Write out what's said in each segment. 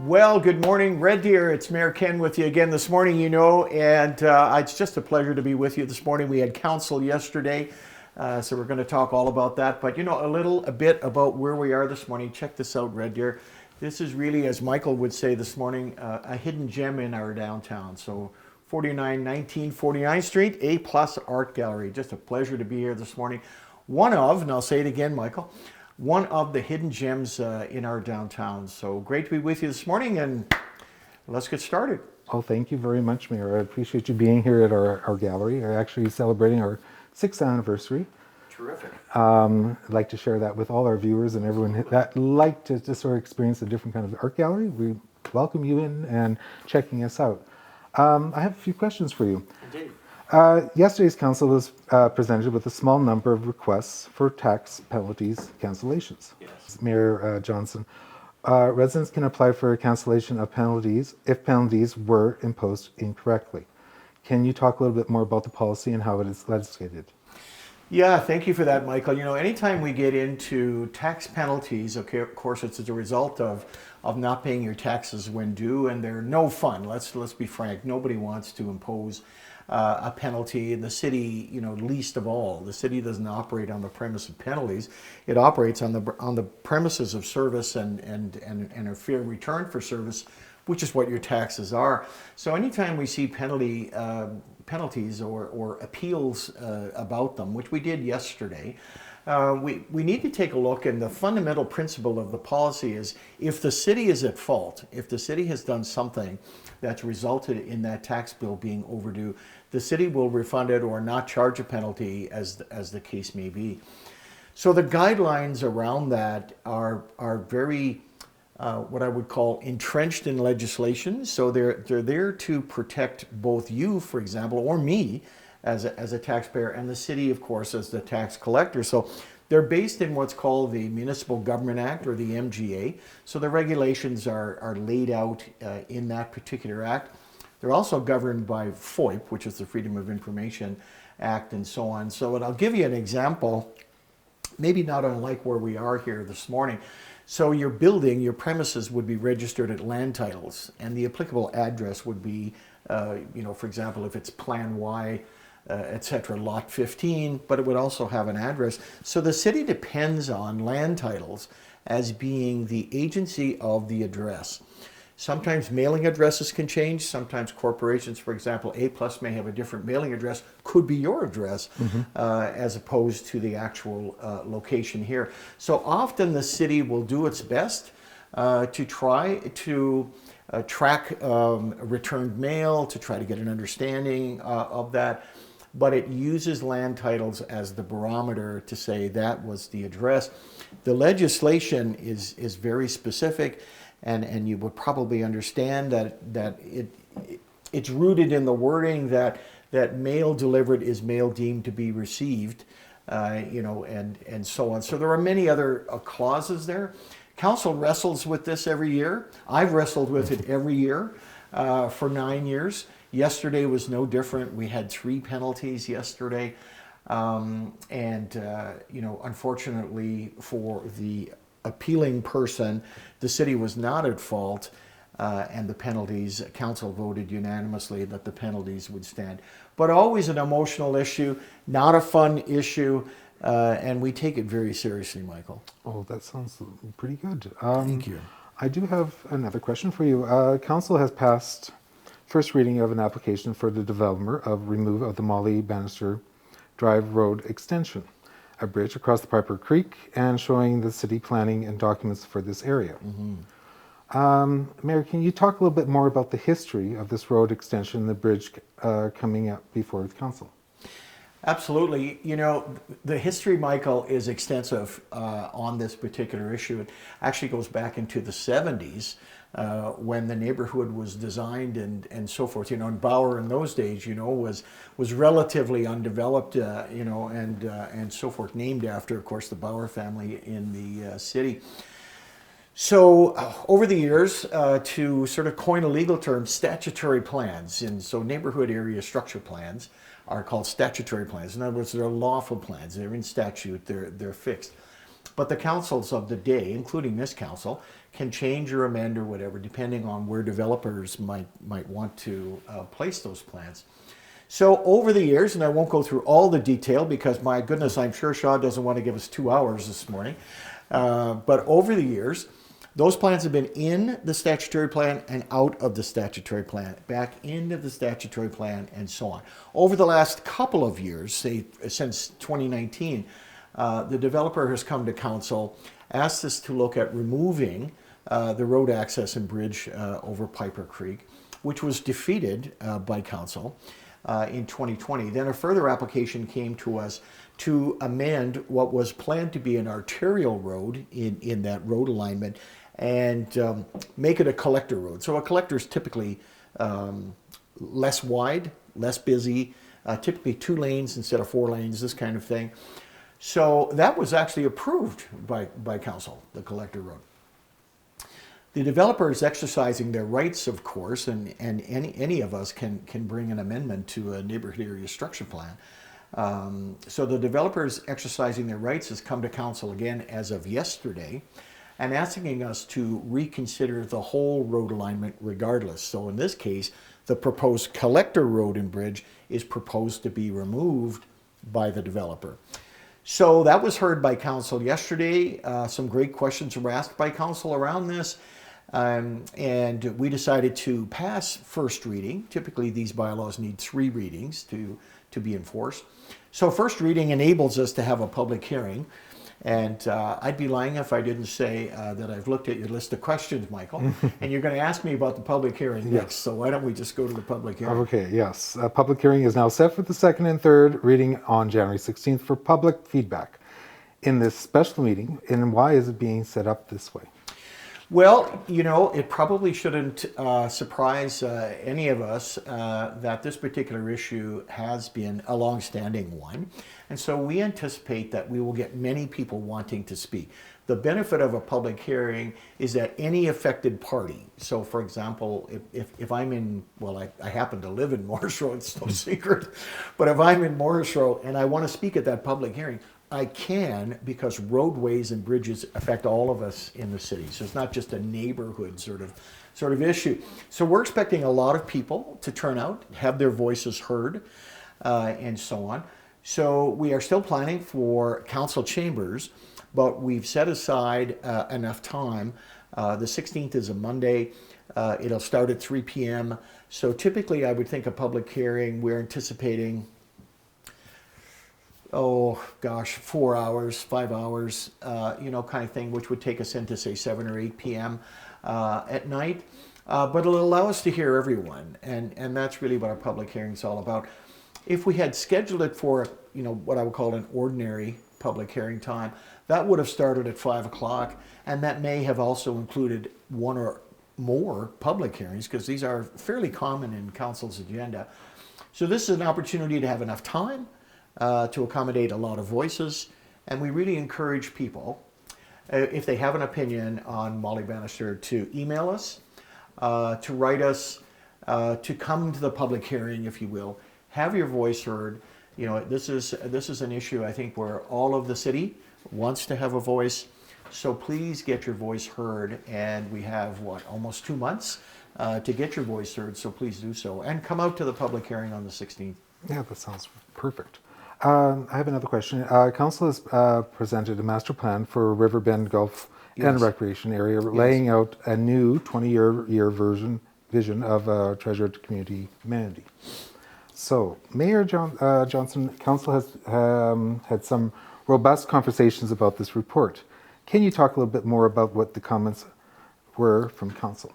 Well, good morning, Red Deer. It's Mayor Ken with you again this morning, and it's just a pleasure to be with you this morning. We had council yesterday, so we're going to talk all about that. But, a bit about where we are this morning. Check this out, Red Deer. This is really, as Michael would say this morning, a hidden gem in our downtown. So 4919 49th Street, A Plus Art Gallery. Just a pleasure to be here this morning. And I'll say it again, Michael, one of the hidden gems in our downtown. So great to be with you this morning, and let's get started. Oh, thank you very much, Mayor. I appreciate you being here at our gallery. We're actually celebrating our 6th anniversary. Terrific. I'd like to share that with all our viewers and everyone that like to just sort of experience a different kind of art gallery. We welcome you in and checking us out. I have a few questions for you. Indeed. Yesterday's council was presented with a small number of requests for tax penalties cancellations. Yes. Mayor Johnson, residents can apply for a cancellation of penalties if penalties were imposed incorrectly. Can you talk a little bit more about the policy and how it is legislated? Yeah, thank you for that, Michael. Anytime we get into tax penalties, okay, of course, it's as a result of not paying your taxes when due, and they're no fun. Let's be frank. Nobody wants to impose a penalty in the city. Least of all, the city doesn't operate on the premise of penalties. It operates on the premises of service and a fair return for service, which is what your taxes are. So anytime we see penalties or appeals about them, which we did yesterday, we need to take a look, and the fundamental principle of the policy is if the city is at fault, if the city has done something that's resulted in that tax bill being overdue, the city will refund it or not charge a penalty as the case may be. So the guidelines around that are very what I would call entrenched in legislation. So they're there to protect both you, for example, or me as a taxpayer, and the city, of course, as the tax collector. So they're based in what's called the Municipal Government Act, or the MGA. So the regulations are laid out in that particular act. They're also governed by FOIP, which is the Freedom of Information Act, and so on. So I'll give you an example, maybe not unlike where we are here this morning. So your building, your premises would be registered at land titles, and the applicable address would be, for example, if it's Plan Y, etc., Lot 15, but it would also have an address. So the city depends on land titles as being the agency of the address. Sometimes mailing addresses can change. Sometimes corporations, for example, A Plus may have a different mailing address, could be your address, as opposed to the actual location here. So often the city will do its best to try to track returned mail, to try to get an understanding of that. But it uses land titles as the barometer to say that was the address. The legislation is very specific. And you would probably understand that it's rooted in the wording that mail delivered is mail deemed to be received, and so on. So there are many other clauses there. Council wrestles with this every year. I've wrestled with it every year for 9 years. Yesterday was no different. We had 3 penalties yesterday, unfortunately for the appealing person, the city was not at fault, and the penalties, council voted unanimously that the penalties would stand. But always an emotional issue, not a fun issue, and we take it very seriously, Michael. Oh, that sounds pretty good. Thank you. I do have another question for you. Council has passed first reading of an application for the development of remove of the Molly Bannister Drive Road extension, a bridge across the Piper Creek, and showing the city planning and documents for this area. Mayor, can you talk a little bit more about the history of this road extension and the bridge coming up before the council? Absolutely. The history, Michael, is extensive on this particular issue. It actually goes back into the 70s when the neighborhood was designed and so forth. And Bauer in those days, was relatively undeveloped, and so forth, named after, of course, the Bauer family in the city. So over the years, to sort of coin a legal term, statutory plans, and so neighborhood area structure plans are called statutory plans. In other words, they're lawful plans. They're in statute. They're fixed. But the councils of the day, including this council, can change or amend or whatever, depending on where developers might want to place those plans. So over the years, and I won't go through all the detail because my goodness, I'm sure Shaw doesn't want to give us 2 hours this morning. But over the years, those plans have been in the statutory plan and out of the statutory plan, back into the statutory plan, and so on. Over the last couple of years, say since 2019, the developer has come to council, asked us to look at removing the road access and bridge over Piper Creek, which was defeated by council in 2020. Then a further application came to us to amend what was planned to be an arterial road in that road alignment and make it a collector road. So a collector is typically less wide, less busy, typically 2 lanes instead of 4 lanes, this kind of thing. So that was actually approved by council, the collector road. The developer is exercising their rights, of course, and any of us can bring an amendment to a neighborhood area structure plan. So the developer is exercising their rights, has come to council again as of yesterday, and asking us to reconsider the whole road alignment regardless. So in this case, the proposed collector road and bridge is proposed to be removed by the developer. So that was heard by council yesterday. Some great questions were asked by council around this. And we decided to pass first reading. Typically, these bylaws need 3 readings to be enforced. So first reading enables us to have a public hearing. And I'd be lying if I didn't say that I've looked at your list of questions, Michael, and you're going to ask me about the public hearing next. Yes. So why don't we just go to the public hearing? Okay, yes. A public hearing is now set for the second and third reading on January 16th for public feedback in this special meeting. And why is it being set up this way? Well, you know, it probably shouldn't surprise any of us that this particular issue has been a long-standing one. And so we anticipate that we will get many people wanting to speak. The benefit of a public hearing is that any affected party, so for example, if I'm in, well, I happen to live in Morris Road, it's no secret, but if I'm in Morris Road and I want to speak at that public hearing, I can, because roadways and bridges affect all of us in the city. So it's not just a neighborhood sort of issue. So we're expecting a lot of people to turn out, have their voices heard, and so on. So we are still planning for council chambers, but we've set aside enough time. The 16th is a Monday. It'll start at 3 p.m. So typically I would think a public hearing, we're anticipating, oh gosh, 4 hours, 5 hours, you know, kind of thing, which would take us into say 7 or 8 p.m. At night. But it'll allow us to hear everyone. And that's really what our public hearing is all about. If we had scheduled it for, you know, what I would call an ordinary public hearing time, that would have started at 5 o'clock, and that may have also included 1 or more public hearings, because these are fairly common in council's agenda. So this is an opportunity to have enough time to accommodate a lot of voices, and we really encourage people, if they have an opinion on Molly Bannister, to email us, to write us, to come to the public hearing, if you will. Have your voice heard. You know, this is an issue I think where all of the city wants to have a voice. So please get your voice heard, and we have almost 2 months to get your voice heard. So please do so, and come out to the public hearing on the 16th. Yeah, that sounds perfect. I have another question. Council has presented a master plan for Riverbend Golf and Recreation Area, laying out a new 20-year vision of treasured community amenity. So, Mayor Johnson, Council has had some robust conversations about this report. Can you talk a little bit more about what the comments were from Council?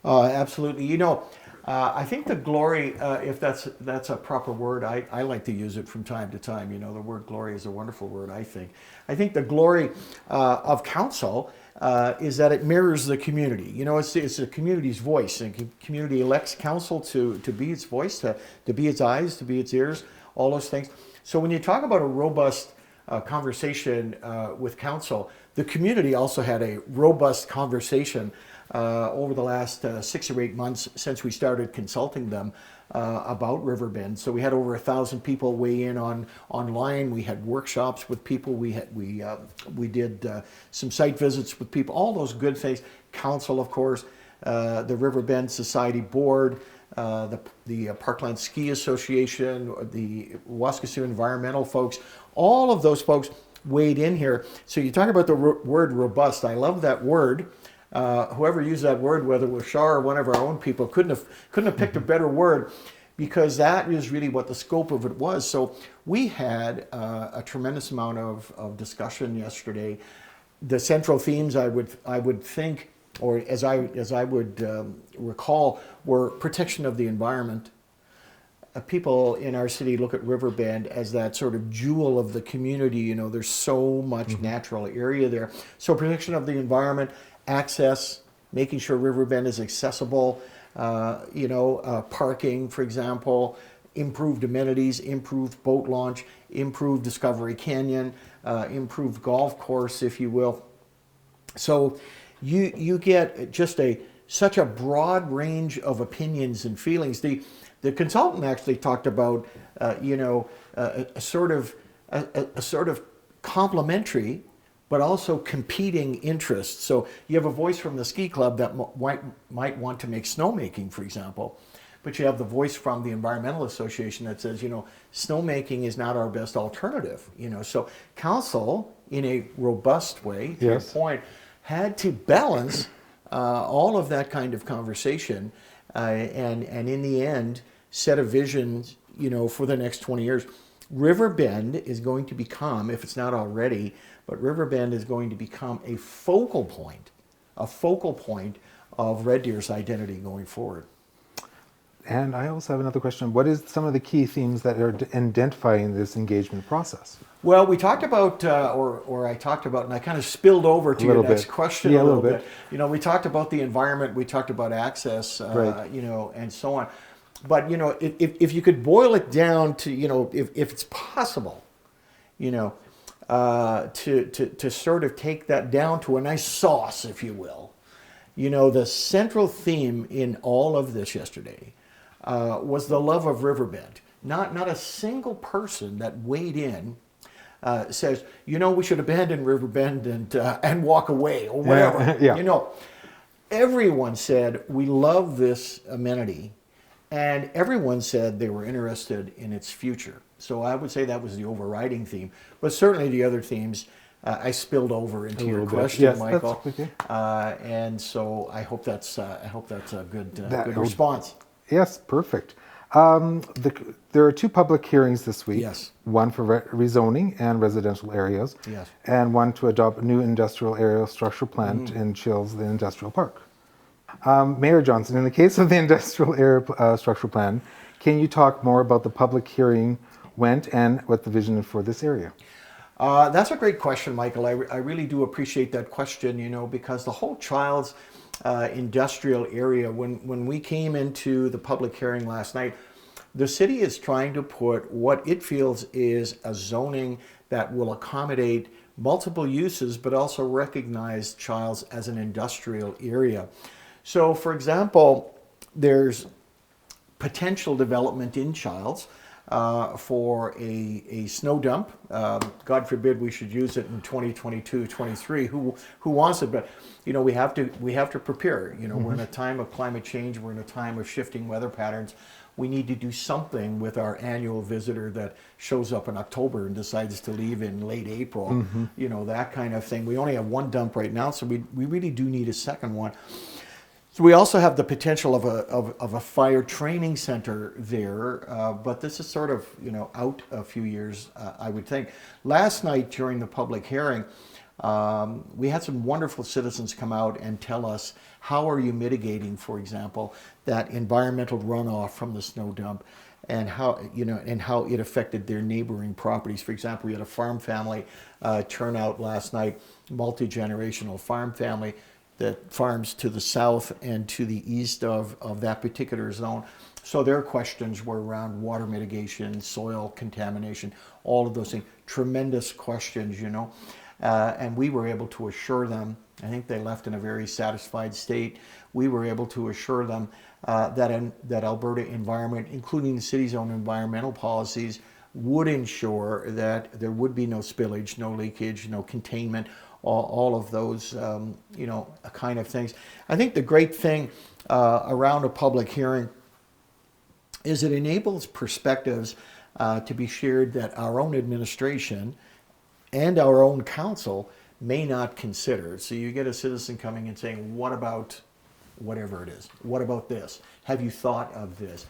Absolutely. You know, I think the glory, if that's a proper word, I like to use it from time to time. You know, the word glory is a wonderful word, I think. I think the glory of council is that it mirrors the community. You know, it's the community's voice, and community elects council to be its voice, to be its eyes, to be its ears, all those things. So when you talk about a robust conversation with council, the community also had a robust conversation over the last 6 or 8 months since we started consulting them about Riverbend. So we had over 1,000 people weigh in online. We had workshops with people. We did some site visits with people. All those good things. Council, of course, the Riverbend Society Board, the Parkland Ski Association, the Waskesiu Environmental folks. All of those folks weighed in here. So you talk about the word robust. I love that word. Whoever used that word, whether it was Shar or one of our own people, couldn't have picked a better word, because that is really what the scope of it was. So we had a tremendous amount of discussion yesterday. The central themes I would think, or as I would recall, were protection of the environment. People in our city look at Riverbend as that sort of jewel of the community. You know, there's so much natural area there. So protection of the environment, access, making sure Riverbend is accessible, parking, for example, improved amenities, improved boat launch, improved Discovery Canyon, improved golf course, if you will. So you get just such a broad range of opinions and feelings. The consultant actually talked about a sort of complementary but also competing interests. So you have a voice from the ski club that might want to make snowmaking, for example, but you have the voice from the Environmental Association that says, snowmaking is not our best alternative. So council, in a robust way, to your point, had to balance all of that kind of conversation, and in the end, set a vision, for the next 20 years. Riverbend is going to become, if it's not already, but Riverbend is going to become a focal point of Red Deer's identity going forward. And I also have another question. What is some of the key themes that are identifying this engagement process? Well, we talked about, or I talked about, and I kind of spilled over to your next question a little bit. We talked about the environment, we talked about access, and so on. But, if you could boil it down to, if it's possible, to sort of take that down to a nice sauce, if you will. The central theme in all of this yesterday was the love of Riverbend. Not a single person that weighed in says, we should abandon Riverbend and walk away or whatever. Everyone said, we love this amenity, and everyone said they were interested in its future. So I would say that was the overriding theme, but certainly the other themes I spilled over into your question, Michael. Okay. And so I hope that's a good response. Yes, perfect. There are 2 public hearings this week. Yes. One for rezoning and residential areas. Yes. And one to adopt a new industrial area structure plan in Chills, the industrial park. Mayor Johnson, in the case of the industrial area structure plan, can you talk more about the public hearing went and what the vision is for this area? That's a great question, Michael. I really do appreciate that question, because the whole Childs industrial area, when we came into the public hearing last night, the city is trying to put what it feels is a zoning that will accommodate multiple uses, but also recognize Childs as an industrial area. So, for example, there's potential development in Childs for a snow dump. God forbid we should use it in 2022, 23. Who wants it? But we have to prepare. We're in a time of climate change. We're in a time of shifting weather patterns. We need to do something with our annual visitor that shows up in October and decides to leave in late April. That kind of thing. We only have one dump right now, so we really do need a second one. So we also have the potential of a fire training center there, but this is sort of out a few years, I would think. Last night during the public hearing, we had some wonderful citizens come out and tell us how are you mitigating, for example, that environmental runoff from the snow dump, and how it affected their neighboring properties. For example, we had a farm family turn out last night, multi-generational farm family that farms to the south and to the east of that particular zone. So their questions were around water mitigation, soil contamination, all of those things. Tremendous questions, And we were able to assure them, I think they left in a very satisfied state. We were able to assure them that Alberta Environment, including the city's own environmental policies, would ensure that there would be no spillage, no leakage, no containment, all of those, kind of things. I think the great thing around a public hearing is it enables perspectives to be shared that our own administration and our own council may not consider. So you get a citizen coming and saying, what about whatever it is? What about this? Have you thought of this?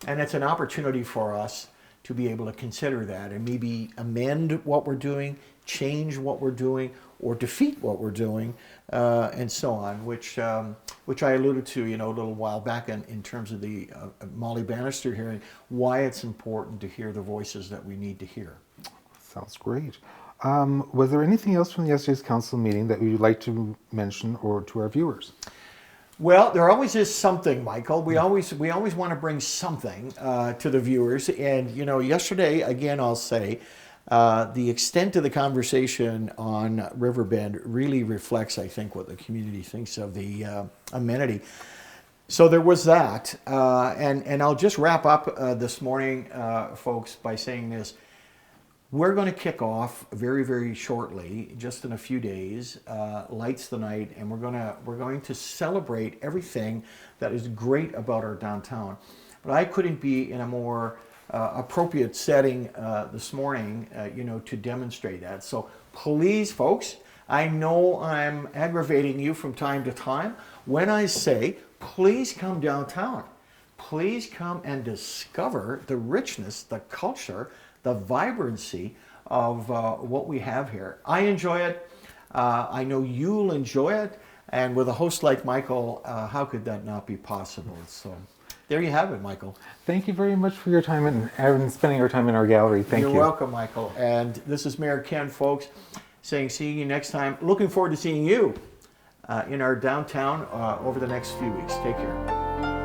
And it's an opportunity for us to be able to consider that and maybe amend what we're doing, change what we're doing, or defeat what we're doing, and so on, which I alluded to, a little while back in terms of the Molly Bannister hearing, why it's important to hear the voices that we need to hear. Sounds great. Was there anything else from yesterday's council meeting that you'd like to mention or to our viewers? Well, there always is something, Michael. We always want to bring something to the viewers. And, yesterday, again, I'll say, the extent of the conversation on Riverbend really reflects, I think, what the community thinks of the amenity. So there was that. And I'll just wrap up this morning, folks, by saying this. We're going to kick off very, very shortly, just in a few days, Lights the Night, and we're going to celebrate everything that is great about our downtown. But I couldn't be in a more appropriate setting this morning, to demonstrate that. So please, folks, I know I'm aggravating you from time to time when I say, please come downtown. Please come and discover the richness, the culture, the vibrancy of what we have here. I enjoy it. I know you'll enjoy it. And with a host like Michael, how could that not be possible? So there you have it, Michael. Thank you very much for your time and spending your time in our gallery. Thank you. You're welcome, Michael. And this is Mayor Ken, folks, saying see you next time. Looking forward to seeing you in our downtown over the next few weeks. Take care.